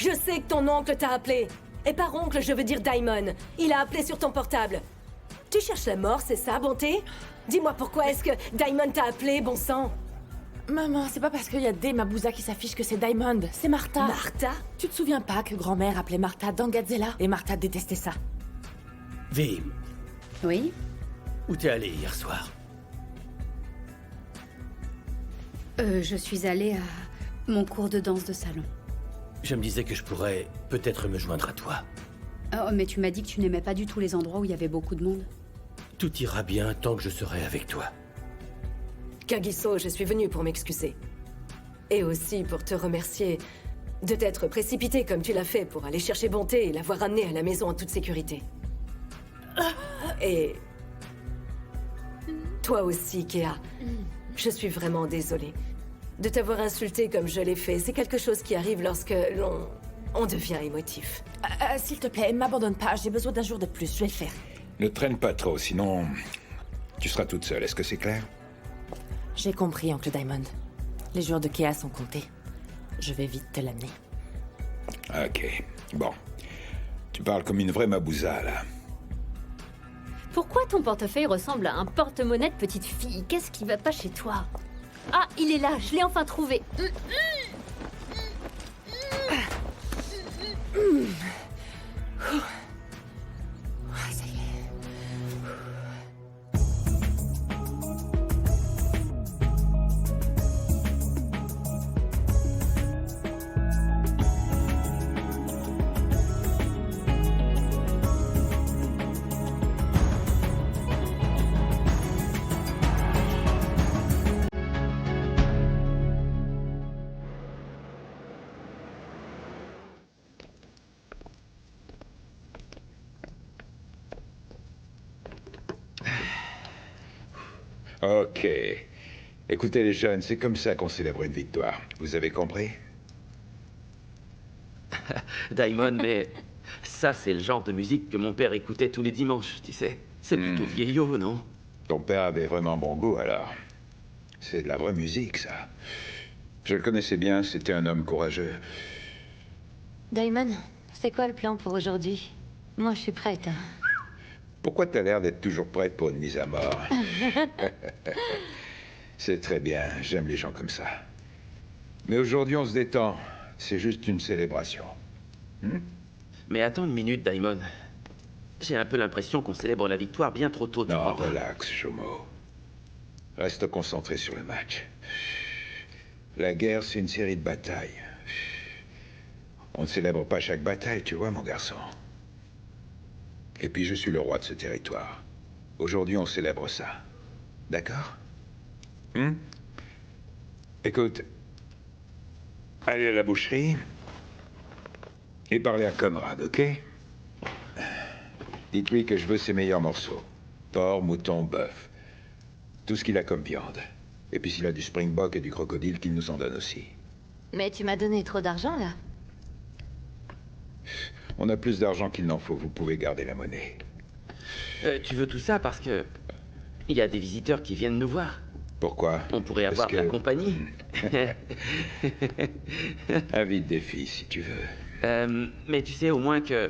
Je sais que ton oncle t'a appelé. Et par oncle, je veux dire Daimon. Il a appelé sur ton portable. Tu cherches la mort, c'est ça, Bonté? Dis-moi pourquoi est-ce que Daimon t'a appelé, bon sang? Maman, c'est pas parce qu'il y a des Mabouza qui s'affichent que c'est Diamond, c'est Martha. Martha? Tu te souviens pas que grand-mère appelait Martha Dangadzella? Et Martha détestait ça. Vi, Oui? où t'es allé hier soir? Je suis allée à mon cours de danse de salon. Je me disais que je pourrais peut-être me joindre à toi. Oh, mais tu m'as dit que tu n'aimais pas du tout les endroits où il y avait beaucoup de monde. Tout ira bien tant que je serai avec toi. Kagiso, je suis venue pour m'excuser. Et aussi pour te remercier de t'être précipité comme tu l'as fait pour aller chercher Bonté et l'avoir ramenée à la maison en toute sécurité. Et... toi aussi, Kea. Je suis vraiment désolée. De t'avoir insulté comme je l'ai fait, c'est quelque chose qui arrive lorsque on devient émotif. S'il te plaît, m'abandonne pas, j'ai besoin d'un jour de plus, je vais le faire. Ne traîne pas trop, sinon... tu seras toute seule, est-ce que c'est clair? J'ai compris, Oncle Diamond. Les jours de Kea sont comptés. Je vais vite te l'amener. Ok, bon. Tu parles comme une vraie Mabouza, là. Pourquoi ton portefeuille ressemble à un porte-monnaie de petite fille? Qu'est-ce qui va pas chez toi? Ah, il est là, je l'ai enfin trouvé. Ça y est. Ok. Écoutez les jeunes, c'est comme ça qu'on célèbre une victoire. Vous avez compris? Daimon, mais ça, c'est le genre de musique que mon père écoutait tous les dimanches, tu sais. C'est plutôt vieillot, non? Ton père avait vraiment bon goût, alors. C'est de la vraie musique, ça. Je le connaissais bien, c'était un homme courageux. Daimon, c'est quoi le plan pour aujourd'hui? Moi, je suis prête. Pourquoi t'as l'air d'être toujours prête pour une mise à mort? C'est très bien, j'aime les gens comme ça. Mais aujourd'hui, on se détend. C'est juste une célébration. Mais attends une minute, Daimon. J'ai un peu l'impression qu'on célèbre la victoire bien trop tôt, tu Non, crois pas? relax, Shomo. Reste concentré sur le match. La guerre, c'est une série de batailles. On ne célèbre pas chaque bataille, tu vois, mon garçon. Et puis, je suis le roi de ce territoire. Aujourd'hui, on célèbre ça. D'accord? Écoute, allez à la boucherie et parlez à Conrad, ok? Dites-lui que je veux ses meilleurs morceaux. Porc, mouton, bœuf. Tout ce qu'il a comme viande. Et puis s'il a du springbok et du crocodile, qu'il nous en donne aussi. Mais tu m'as donné trop d'argent, là. On a plus d'argent qu'il n'en faut, vous pouvez garder la monnaie. Tu veux tout ça parce que... il y a des visiteurs qui viennent nous voir. Pourquoi? On pourrait avoir Parce de la que- compagnie. Invite des filles, si tu veux. Mais tu sais au moins que...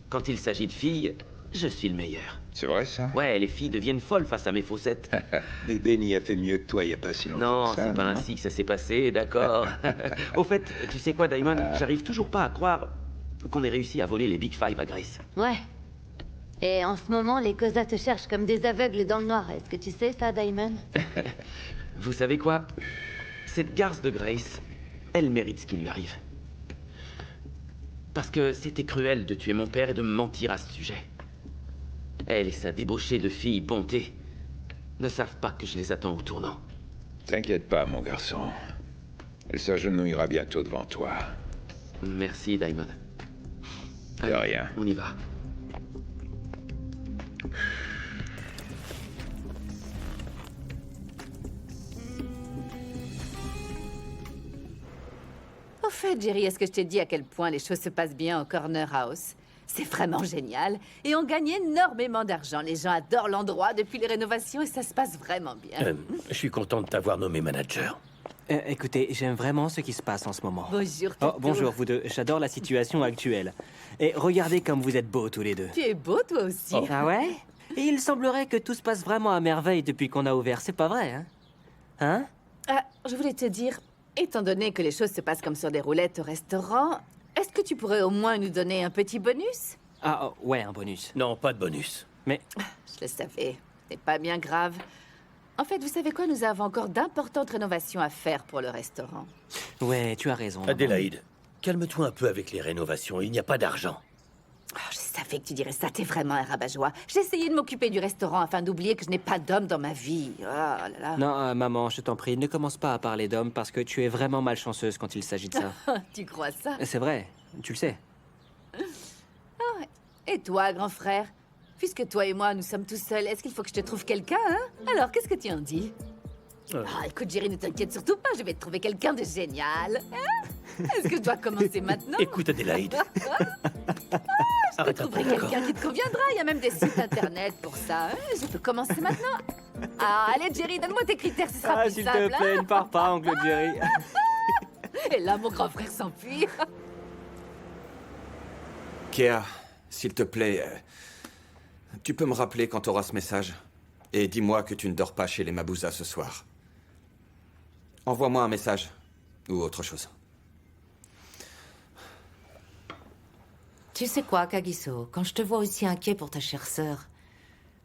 quand il s'agit de filles, je suis le meilleur. C'est vrai, ça? Ouais, les filles deviennent folles face à mes faussettes. Benny a fait mieux que toi il y a pas si longtemps. Non, que ça, c'est pas ainsi que ça s'est passé, d'accord. Au fait, tu sais quoi, Daimon? J'arrive toujours pas à croire qu'on ait réussi à voler les Big Five à Grace. Ouais. Et en ce moment, les Kosa te cherchent comme des aveugles dans le noir. Est-ce que tu sais ça, Daimon? Vous savez quoi? Cette garce de Grace, elle mérite ce qui lui arrive. Parce que c'était cruel de tuer mon père et de me mentir à ce sujet. Elle et sa débauchée de fille Bonté ne savent pas que je les attends au tournant. T'inquiète pas, mon garçon. Elle s'agenouillera bientôt devant toi. Merci, Daimon. De rien. On y va. Au fait, Jerry, est-ce que je t'ai dit à quel point les choses se passent bien au Corner House? C'est vraiment génial. Et on gagne énormément d'argent. Les gens adorent l'endroit depuis les rénovations et ça se passe vraiment bien. Je suis content de t'avoir nommé manager. Écoutez, j'aime vraiment ce qui se passe en ce moment. Bonjour, Oh, Toto. bonjour vous deux. J'adore la situation actuelle. Et regardez comme vous êtes beaux tous les deux. Tu es beau, toi aussi. Ah ouais? Et il semblerait que tout se passe vraiment à merveille depuis qu'on a ouvert, c'est pas vrai, hein? Hein? Ah, je voulais te dire, étant donné que les choses se passent comme sur des roulettes au restaurant, est-ce que tu pourrais au moins nous donner un petit bonus? Ah, oh, ouais, un bonus. Non, pas de bonus. Mais Je le savais. C'est pas bien grave. En fait, vous savez quoi? Nous avons encore d'importantes rénovations à faire pour le restaurant. ouais, tu as raison. maman. Adélaïde, calme-toi un peu avec les rénovations. Il n'y a pas d'argent. Oh, je savais que tu dirais ça. T'es vraiment un rabat-joie. J'ai essayé de m'occuper du restaurant afin d'oublier que je n'ai pas d'homme dans ma vie. Oh là là. Non, maman, je t'en prie, ne commence pas à parler d'hommes parce que tu es vraiment malchanceuse quand il s'agit de ça. Tu crois ça? C'est vrai, tu le sais. Et toi, grand frère? Puisque toi et moi, nous sommes tous seuls, est-ce qu'il faut que je te trouve quelqu'un, hein? Alors, qu'est-ce que tu en dis? Ah, écoute, Jerry, ne t'inquiète surtout pas, je vais te trouver quelqu'un de génial. Hein? Est-ce que je dois commencer maintenant? Écoute, Adélaïde. Je te trouverai quelqu'un qui te conviendra. Il y a même des sites internet pour ça. Hein? Je peux commencer maintenant. Ah, allez, Jerry, donne-moi tes critères, ce sera Ah, plus s'il simple. te plaît, ne pars pas, oncle Jerry. Hein? Et là, mon grand frère s'enfuit. Kea, s'il te plaît, tu peux me rappeler quand t'auras ce message? Et dis-moi que tu ne dors pas chez les Mabouza ce soir. Envoie-moi un message. Ou autre chose. Tu sais quoi, Kagiso, quand je te vois aussi inquiet pour ta chère sœur,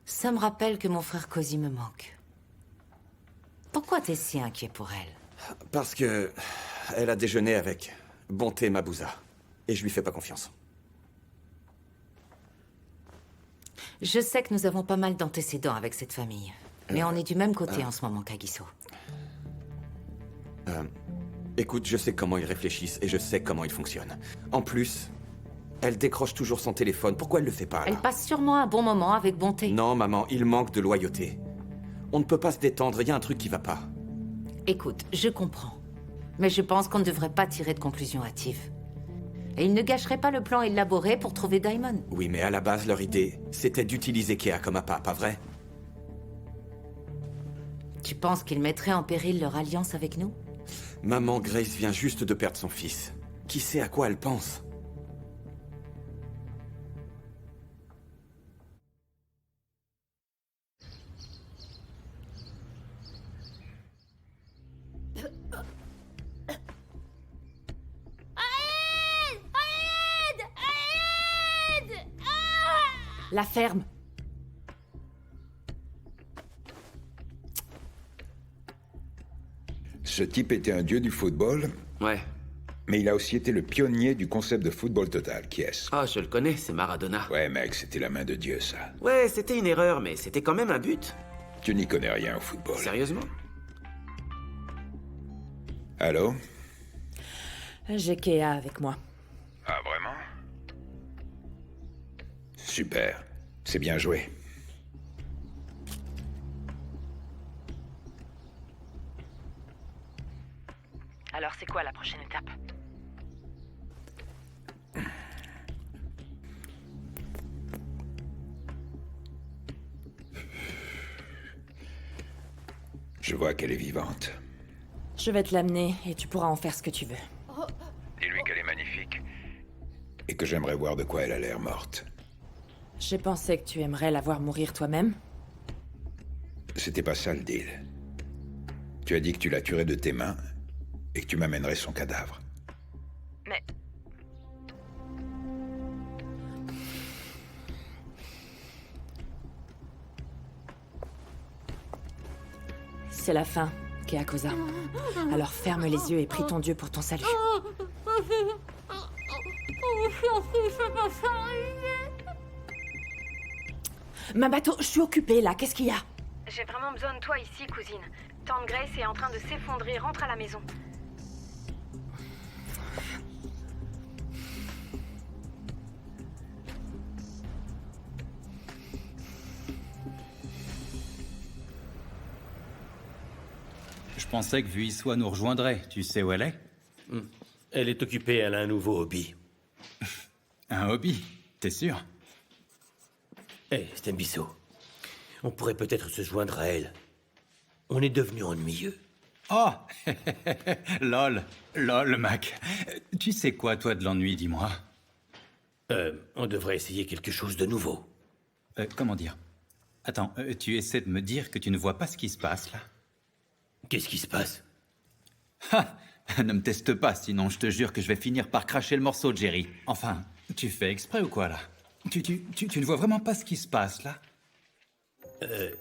ça me rappelle que mon frère Cozy me manque. Pourquoi t'es si inquiet pour elle? Parce que elle a déjeuné avec Bonté Mabouza. Et je lui fais pas confiance. Je sais que nous avons pas mal d'antécédents avec cette famille. Mais on est du même côté en ce moment, Kagiso. Écoute, je sais comment ils réfléchissent et je sais comment ils fonctionnent. En plus, elle décroche toujours son téléphone. Pourquoi elle le fait pas, là? Elle passe sûrement un bon moment avec Bonté. Non, maman, il manque de loyauté. On ne peut pas se détendre, il y a un truc qui va pas. Écoute, je comprends. Mais je pense qu'on ne devrait pas tirer de conclusions hâtives. Et ils ne gâcheraient pas le plan élaboré pour trouver Diamond. Oui, mais à la base, leur idée, c'était d'utiliser Kea comme appât, pas vrai? Tu penses qu'ils mettraient en péril leur alliance avec nous? Maman Grace vient juste de perdre son fils. Qui sait à quoi elle pense? La ferme. Ce type était un dieu du football, Ouais. mais il a aussi été le pionnier du concept de football total. Qui est-ce? Ah, je le connais, c'est Maradona. Ouais, mec, c'était la main de Dieu, ça. Ouais, c'était une erreur, mais c'était quand même un but. Tu n'y connais rien au football. Sérieusement? Allô? J'ai Kea avec moi. Ah, vraiment? Super. C'est bien joué. Alors c'est quoi la prochaine étape? Je vois qu'elle est vivante. Je vais te l'amener et tu pourras en faire ce que tu veux. Dis-lui qu'elle est magnifique. Et que j'aimerais voir de quoi elle a l'air morte. J'ai pensé que tu aimerais la voir mourir toi-même. C'était pas ça le deal. Tu as dit que tu la tuerais de tes mains et que tu m'amènerais son cadavre. Mais... C'est la fin, Keakosa. Alors ferme les yeux et prie ton Dieu pour ton salut. Mabato, je suis occupée là, qu'est-ce qu'il y a? J'ai vraiment besoin de toi ici, cousine. Tante Grace est en train de s'effondrer, rentre à la maison. Je pensais que Vuissois nous rejoindrait. Tu sais où elle est? Elle est occupée, elle a un nouveau hobby. Un hobby? T'es sûr? Hé, Stembiso, on pourrait peut-être se joindre à elle. On est devenus ennuyeux. Oh lol, lol, Mac. Tu sais quoi, toi, de l'ennui, dis-moi? On devrait essayer quelque chose de nouveau. Comment dire? Attends, tu essaies de me dire que tu ne vois pas ce qui se passe, là? Qu'est-ce qui se passe? Ha! Ne me teste pas, sinon je te jure que je vais finir par cracher le morceau de Jerry. Enfin, tu fais exprès ou quoi, là? Tu ne vois vraiment pas ce qui se passe, là?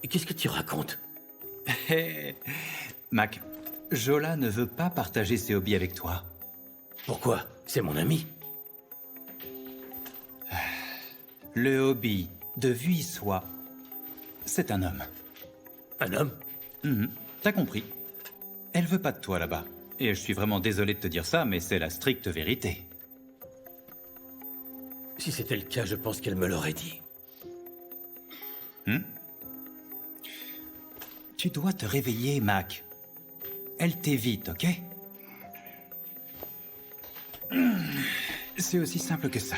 Qu'est-ce que tu racontes? Mac, Jola ne veut pas partager ses hobbies avec toi. Pourquoi? C'est mon ami. Le hobby de Vuissois, c'est un homme. Un homme? T'as compris. Elle veut pas de toi là-bas. Et je suis vraiment désolé de te dire ça, mais c'est la stricte vérité. Si c'était le cas, je pense qu'elle me l'aurait dit. Tu dois te réveiller, Mac. Elle t'évite, ok? C'est aussi simple que ça.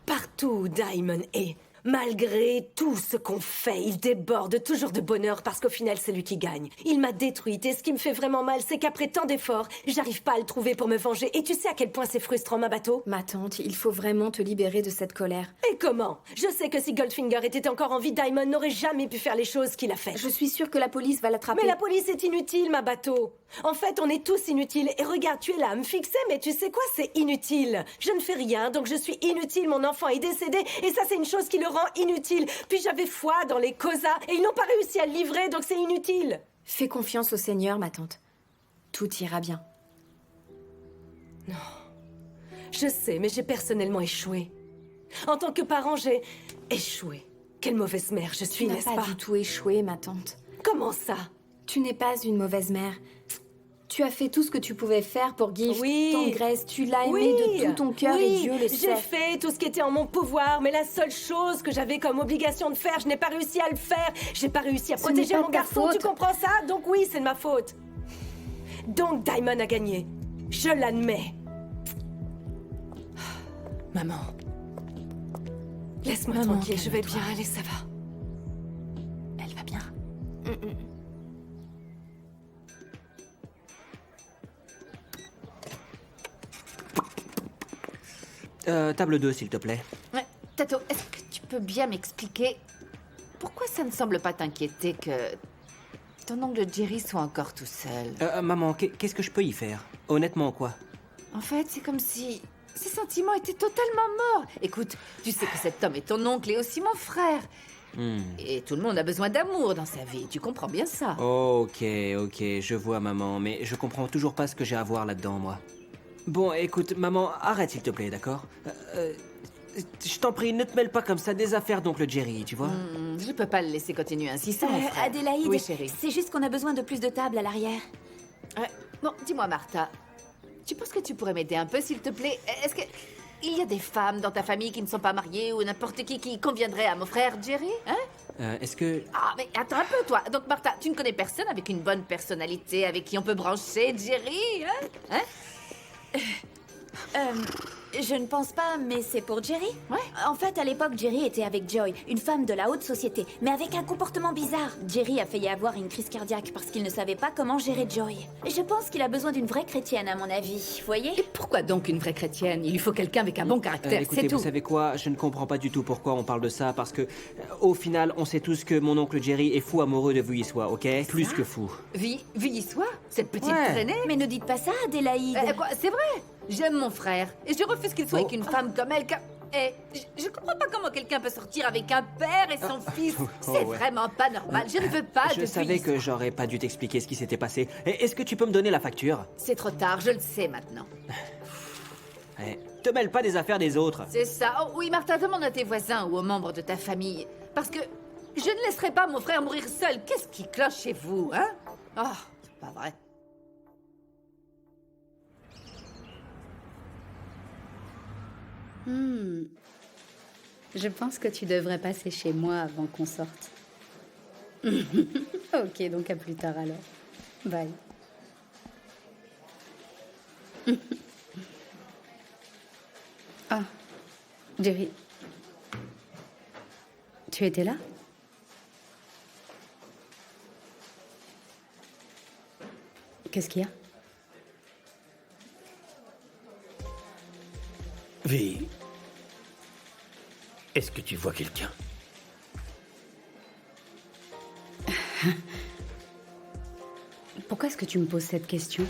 Partout où Diamond est, malgré tout ce qu'on fait, il déborde toujours de bonheur parce qu'au final, c'est lui qui gagne. Il m'a détruite et ce qui me fait vraiment mal, c'est qu'après tant d'efforts, j'arrive pas à le trouver pour me venger. Et tu sais à quel point c'est frustrant, ma bateau? Ma tante, il faut vraiment te libérer de cette colère. Et comment? Je sais que si Goldfinger était encore en vie, Diamond n'aurait jamais pu faire les choses qu'il a faites. Je suis sûre que la police va l'attraper. Mais la police est inutile, ma bateau. En fait, on est tous inutiles. Et regarde, tu es là à me fixer, mais tu sais quoi? C'est inutile. Je ne fais rien, donc je suis inutile. Mon enfant est décédé, et ça, c'est une chose qui le rend inutile. Puis j'avais foi dans les Cosa, et ils n'ont pas réussi à le livrer, donc c'est inutile. Fais confiance au Seigneur, ma tante. Tout ira bien. Non. Je sais, mais j'ai personnellement échoué. En tant que parent, j'ai échoué. Quelle mauvaise mère je suis, n'est-ce Tu n'as pas? pas du tout échoué, ma tante. Comment ça? Tu n'es pas une mauvaise mère. Tu as fait tout ce que tu pouvais faire pour Gift. Oui. Tante Grace, tu l'as aimé de tout ton cœur et Dieu le sait. J'ai fait tout ce qui était en mon pouvoir, mais la seule chose que j'avais comme obligation de faire, je n'ai pas réussi à le faire. J'ai pas réussi à Ce protéger n'est pas mon de ta garçon, faute. tu comprends ça? Donc oui, c'est de ma faute. Donc Diamond a gagné. Je l'admets. Maman. Laisse-moi Maman, tranquille, je vais calme-toi. bien aller, ça va. Elle va bien. Table 2, s'il te plaît. Ouais, Tato, est-ce que tu peux bien m'expliquer pourquoi ça ne semble pas t'inquiéter que ton oncle Jerry soit encore tout seul? Maman, qu'est-ce que je peux y faire? Honnêtement, quoi? En fait, c'est comme si ses sentiments étaient totalement morts. Écoute, tu sais que cet homme est ton oncle et aussi mon frère. Et tout le monde a besoin d'amour dans sa vie, tu comprends bien ça? Ok, je vois, maman, mais je comprends toujours pas ce que j'ai à voir là-dedans, moi. Bon, écoute, maman, arrête s'il te plaît, d'accord? Je t'en prie, ne te mêle pas comme ça des affaires d'oncle Jerry, tu vois? Je peux pas le laisser continuer ainsi, c'est mon frère. Adélaïde, Oui, chérie. c'est juste qu'on a besoin de plus de tables à l'arrière. Bon, dis-moi, Martha, tu penses que tu pourrais m'aider un peu, s'il te plaît? Est-ce que il y a des femmes dans ta famille qui ne sont pas mariées ou n'importe qui conviendrait à mon frère Jerry, hein? Est-ce que... Ah, mais attends un peu, toi. Donc, Martha, tu ne connais personne avec une bonne personnalité avec qui on peut brancher Jerry, hein? Je ne pense pas, mais c'est pour Jerry. Ouais. En fait, à l'époque, Jerry était avec Joy, une femme de la haute société, mais avec un comportement bizarre. Jerry a failli avoir une crise cardiaque parce qu'il ne savait pas comment gérer Joy. Je pense qu'il a besoin d'une vraie chrétienne, à mon avis. Voyez? Et pourquoi donc une vraie chrétienne? Il lui faut quelqu'un avec un bon caractère, écoutez, c'est tout. vous savez quoi? Je ne comprends pas du tout pourquoi on parle de ça, parce que, au final, on sait tous que mon oncle Jerry est fou amoureux de Vuissois, ok? Plus que fou. Vuissois? Cette petite Ouais. traînée? Mais ne dites pas ça, Adélaïde. Quoi, c'est vrai. J'aime mon frère et je refuse qu'il soit avec une femme comme elle. Je comprends pas comment quelqu'un peut sortir avec un père et son fils. C'est ouais. vraiment pas normal. Je ne veux pas de Je savais Vuissois. que j'aurais pas dû t'expliquer ce qui s'était passé. Est-ce que tu peux me donner la facture? C'est trop tard, je le sais maintenant. Te mêle pas des affaires des autres. C'est ça. Oh, oui, Martha, demande à tes voisins ou aux membres de ta famille. Parce que je ne laisserai pas mon frère mourir seul. Qu'est-ce qui cloche chez vous, hein? Oh, c'est pas vrai. Je pense que tu devrais passer chez moi avant qu'on sorte. Ok, donc à plus tard alors. Bye. Ah, Jerry. Tu étais là? Qu'est-ce qu'il y a? Vi, est-ce que tu vois quelqu'un? Pourquoi est-ce que tu me poses cette question?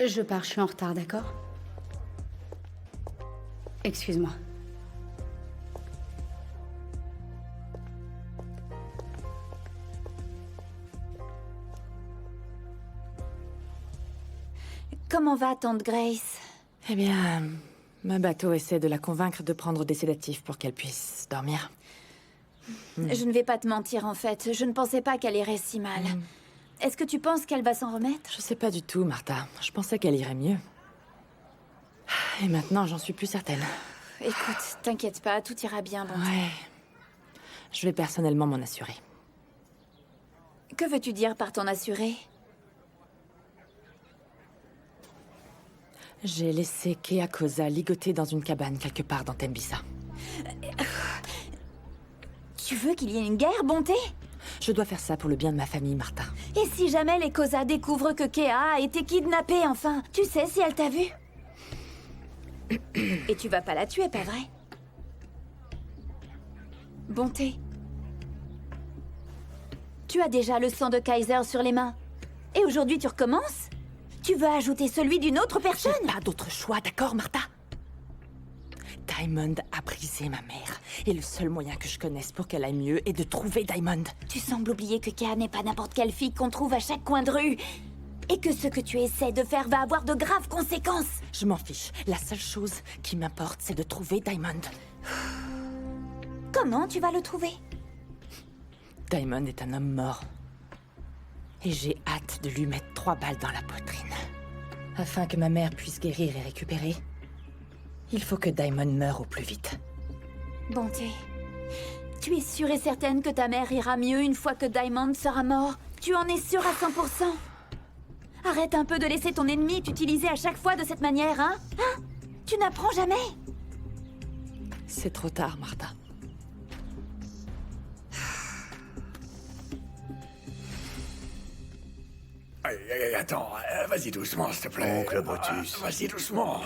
Je pars, je suis en retard, d'accord? Excuse-moi. Comment va, tante Grace? Eh bien, ma bateau essaie de la convaincre de prendre des sédatifs pour qu'elle puisse dormir. Je ne vais pas te mentir, en fait. Je ne pensais pas qu'elle irait si mal. Est-ce que tu penses qu'elle va s'en remettre? Je sais pas du tout, Martha. Je pensais qu'elle irait mieux. Et maintenant, j'en suis plus certaine. Écoute, t'inquiète pas, tout ira bien, bon. Ouais. Je vais personnellement m'en assurer. Que veux-tu dire par ton assuré? J'ai laissé Kea Kosa ligoter dans une cabane quelque part dans Tembisa. Tu veux qu'il y ait une guerre, Bonté? Je dois faire ça pour le bien de ma famille, Martha. Et si jamais les Kosa découvrent que Kea a été kidnappée, enfin? Tu sais si elle t'a vu? Et tu vas pas la tuer, pas vrai? Bonté. Tu as déjà le sang de Kaiser sur les mains. Et aujourd'hui, tu recommences? Tu veux ajouter celui d'une autre personne? J'ai pas d'autre choix, d'accord, Martha? Diamond a brisé ma mère. Et le seul moyen que je connaisse pour qu'elle aille mieux est de trouver Diamond. Tu sembles oublier que Kea n'est pas n'importe quelle fille qu'on trouve à chaque coin de rue. Et que ce que tu essaies de faire va avoir de graves conséquences. Je m'en fiche. La seule chose qui m'importe, c'est de trouver Diamond. Comment tu vas le trouver? Diamond est un homme mort. Et j'ai hâte de lui mettre 3 balles dans la poitrine. Afin que ma mère puisse guérir et récupérer, il faut que Diamond meure au plus vite. Bonté, tu es sûre et certaine que ta mère ira mieux une fois que Diamond sera mort? Tu en es sûre à 100%? Arrête un peu de laisser ton ennemi t'utiliser à chaque fois de cette manière, hein? Hein? Tu n'apprends jamais? C'est trop tard, Martha. Attends, vas-y doucement, s'il te plaît. Oncle Brutus. Vas-y doucement.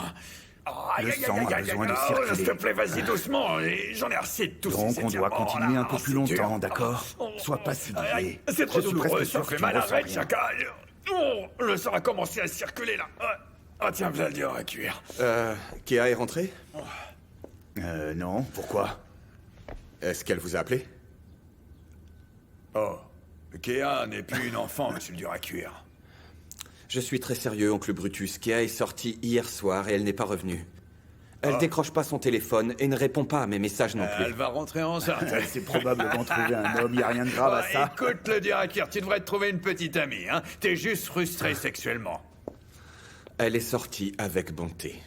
Le sang a besoin de circuler. S'il te plaît, vas-y doucement. J'en ai assez de tous ces Donc on doit étirements, continuer là. un peu plus C'est dur. longtemps, d'accord? Sois pas si doué. C'est trop Je suis douloureux, presque ça sûr que fait tu mal, ne ressens arrête, rien. chacal. Oh, le sang a commencé à circuler, là. Ah, tiens, voilà le dur à cuire. Kea est rentrée? Non, pourquoi? Est-ce qu'elle vous a appelé? Oh, Kea n'est plus une enfant, monsieur le dur à cuire. Je suis très sérieux, oncle Brutus. Kea est sortie hier soir et elle n'est pas revenue. Elle décroche pas son téléphone et ne répond pas à mes messages non plus. Elle va rentrer enceinte. Elle s'est probablement trouvé un homme, y a rien de grave à ça. Écoute, le dur à cuire, tu devrais te trouver une petite amie, hein. T'es juste frustré sexuellement. Elle est sortie avec Bonté.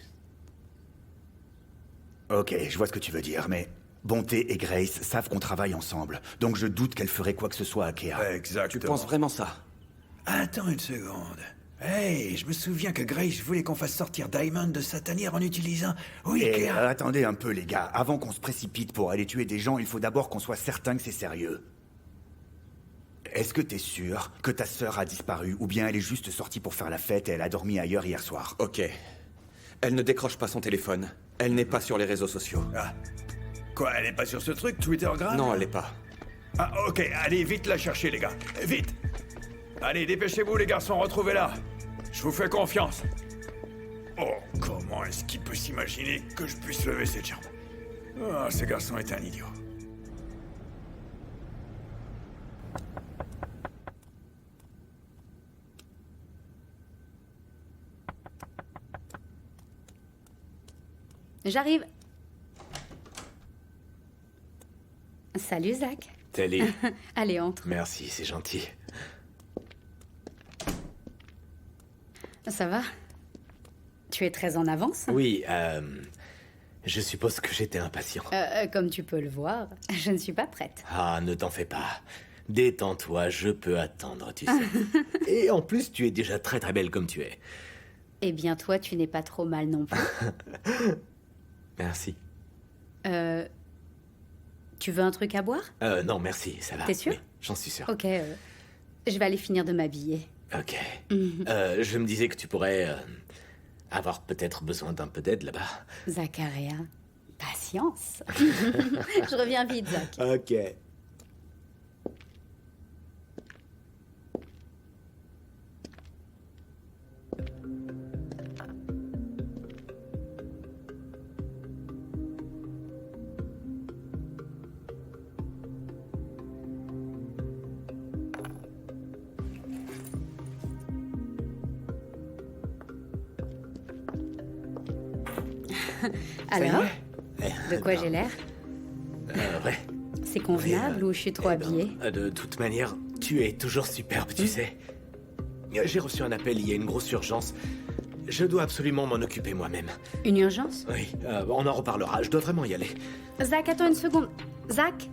Ok, je vois ce que tu veux dire, mais Bonté et Grace savent qu'on travaille ensemble, donc je doute qu'elle ferait quoi que ce soit à Kea. Exactement. Tu penses vraiment ça? Attends une seconde. Hey, je me souviens que Grace voulait qu'on fasse sortir Diamond de sa tanière en utilisant... Oui, Et Kea. attendez un peu, les gars. Avant qu'on se précipite pour aller tuer des gens, il faut d'abord qu'on soit certain que c'est sérieux. Est-ce que t'es sûr que ta sœur a disparu, ou bien elle est juste sortie pour faire la fête et elle a dormi ailleurs hier soir? Ok. Elle ne décroche pas son téléphone. Elle n'est pas sur les réseaux sociaux. Ah. Quoi, elle est pas sur ce truc, Twittergram? Non, elle n'est pas. Ah, ok, allez, vite la chercher, les gars. Vite. Allez, dépêchez-vous, les garçons, retrouvez-la. Je vous fais confiance. Oh, comment est-ce qu'il peut s'imaginer que je puisse lever cette jambe? Ah, ce garçon est un idiot. J'arrive. Salut, Zach. Salut. Allez, entre. Merci, c'est gentil. Ça va? Tu es très en avance? Oui, je suppose que j'étais impatient. Comme tu peux le voir, je ne suis pas prête. Ah, ne t'en fais pas. Détends-toi, je peux attendre, tu sais. Et en plus, tu es déjà très très belle comme tu es. Eh bien, toi, tu n'es pas trop mal non plus. Merci. Tu veux un truc à boire? Non, merci, ça va. T'es sûr? Oui, j'en suis sûr. Ok, je vais aller finir de m'habiller. Ok. Mhm. Je me disais que tu pourrais avoir peut-être besoin d'un peu d'aide là-bas. Zacharia, patience. Je reviens vite, Zach. Ok. Alors, de quoi j'ai l'air? Ouais. C'est convenable ou je suis trop habillée? De toute manière, tu es toujours superbe, tu sais. J'ai reçu un appel, il y a une grosse urgence. Je dois absolument m'en occuper moi-même. Une urgence? Oui, on en reparlera, je dois vraiment y aller. Zach, attends une seconde. Zach,